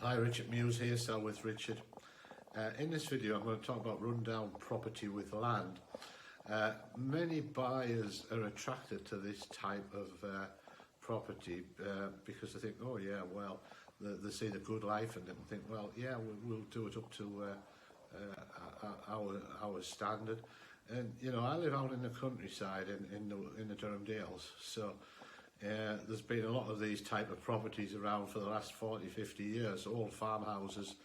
Hi, Richard Muse here, so with Richard. In this video I'm going to talk about rundown property with land. Many buyers are attracted to this type of property because they think, oh yeah, well, they see the good life and they think, well, yeah, we'll do it up to our standard. And you know, I live out in the countryside in the Durham Dales, so there's been a lot of these type of properties around for the last 40-50 years, old farmhouses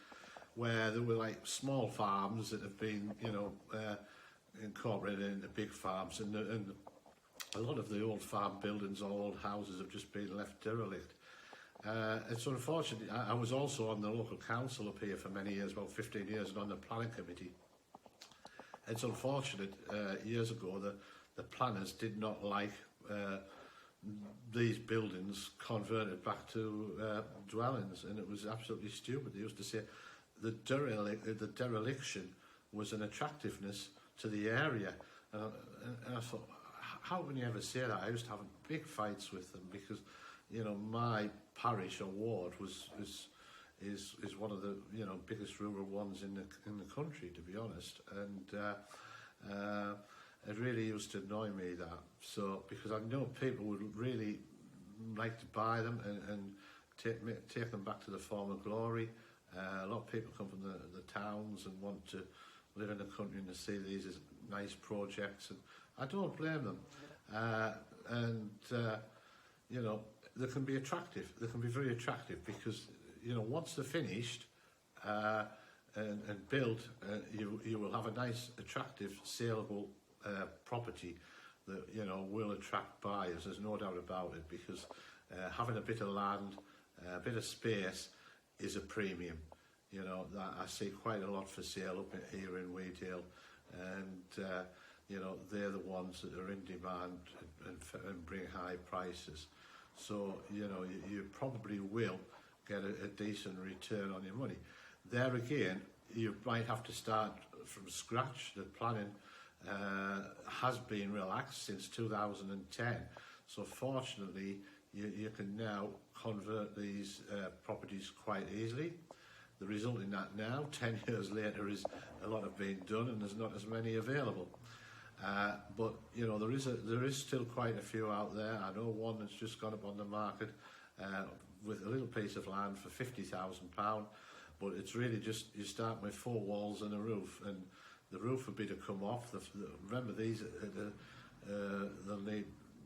where there were like small farms that have been, you know, incorporated into big farms, and a lot of the old farm buildings or old houses have just been left derelict. It's unfortunate. I was also on the local council up here for many years, about 15 years, and on the planning committee. It's unfortunate, years ago, the planners did not like these buildings converted back to dwellings, and it was absolutely stupid. They used to say the dereliction was an attractiveness to the area, and I thought, how can you ever say that? I used to have big fights with them because, you know, my parish or ward is one of the, you know, biggest rural ones in the country, to be honest, and it really used to annoy me that. So because I know people would really like to buy them and take them back to the former glory. A lot of people come from the towns and want to live in the country and to see these as nice projects, and I don't blame them. You know, they can be attractive. They can be very attractive because, you know, once they're finished and built, you will have a nice, attractive, saleable property that, you know, will attract buyers. There's no doubt about it, because having a bit of land, a bit of space is a premium. You know, that I see quite a lot for sale up here in Weedale, and you know, they're the ones that are in demand and bring high prices. So, you know, you probably will get a decent return on your money. There again, you might have to start from scratch. The planning has been relaxed since 2010, so fortunately you can now convert these properties quite easily. The result in that now, 10 years later, is a lot have been done and there's not as many available. But you know, there is still quite a few out there. I know one that's just gone up on the market with a little piece of land for £50,000, but it's really just, you start with 4 walls and a roof, and the roof would be to come off. Remember, these they'll need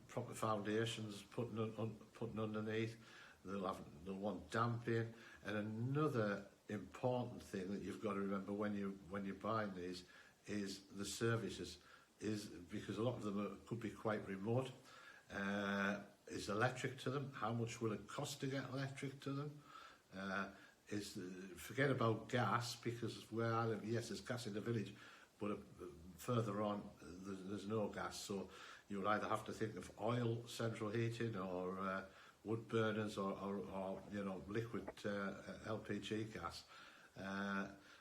proper foundations putting underneath. They'll want damping, and another important thing that you've got to remember when you're buying these is the services. Is because a lot of them could be quite remote. Is electric to them? How much will it cost to get electric to them? Forget about gas, because where I live, yes, there's gas in the village, but further on there's no gas. So you'll either have to think of oil central heating or wood burners or you know, liquid LPG gas.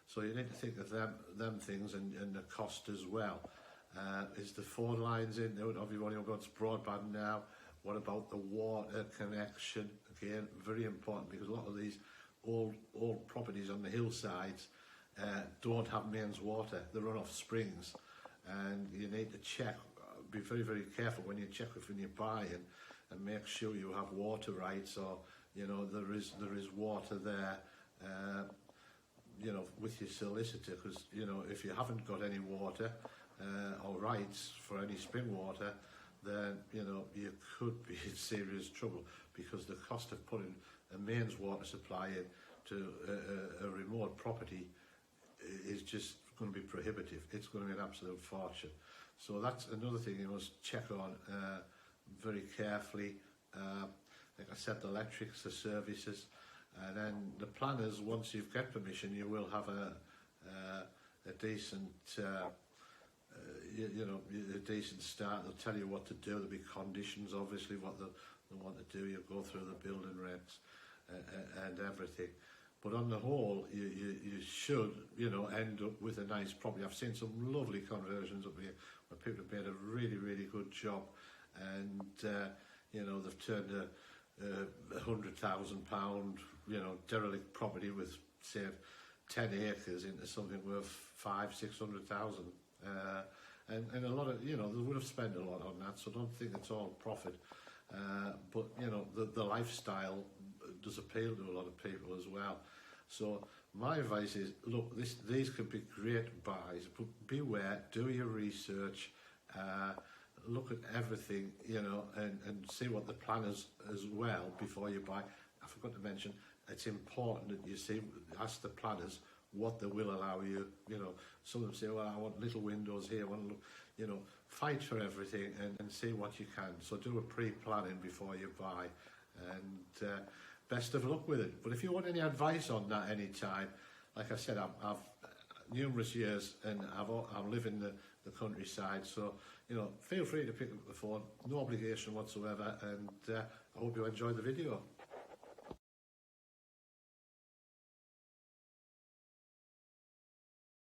So you need to think of them things and the cost as well. Is the phone lines in? Everybody got broadband now. What about the water connection? Again, very important, because a lot of these old properties on the hillsides don't have mains water. They run off springs, and you need to check. Be very, very careful when you check when you buy, and make sure you have water rights, or you know, there is water there. You know, with your solicitor, because you know, if you haven't got any water or rights for any spring water, then you know, you could be in serious trouble, because the cost of putting a mains water supply in to a remote property is just going to be prohibitive. It's going to be an absolute fortune. So that's another thing you must check on very carefully. Like I said, the electrics, the services, and then the planners, once you've got permission, you will have a decent you know, a decent start. They'll tell you what to do. There'll be conditions, obviously, what they want to do. You'll go through the building regs and everything. But on the whole, you should, you know, end up with a nice property. I've seen some lovely conversions up here where people have made a really, really good job, and you know, they've turned £100,000, you know, derelict property with, say, 10 acres into something worth 500,000-600,000. And a lot of, you know, they would have spent a lot on that, so don't think it's all profit. But, you know, the lifestyle does appeal to a lot of people as well. So my advice is, look, these could be great buys, but beware, do your research, look at everything, you know, and see what the plan is as well before you buy. I forgot to mention, it's important that you ask the planners what they will allow you. You know, some of them say, well, I want little windows here, I want to look, you know, fight for everything and see what you can. So do a pre-planning before you buy, and best of luck with it. But if you want any advice on that anytime, like I said, I've numerous years and I live in the countryside, so, you know, feel free to pick up the phone, no obligation whatsoever, and I hope you enjoy the video.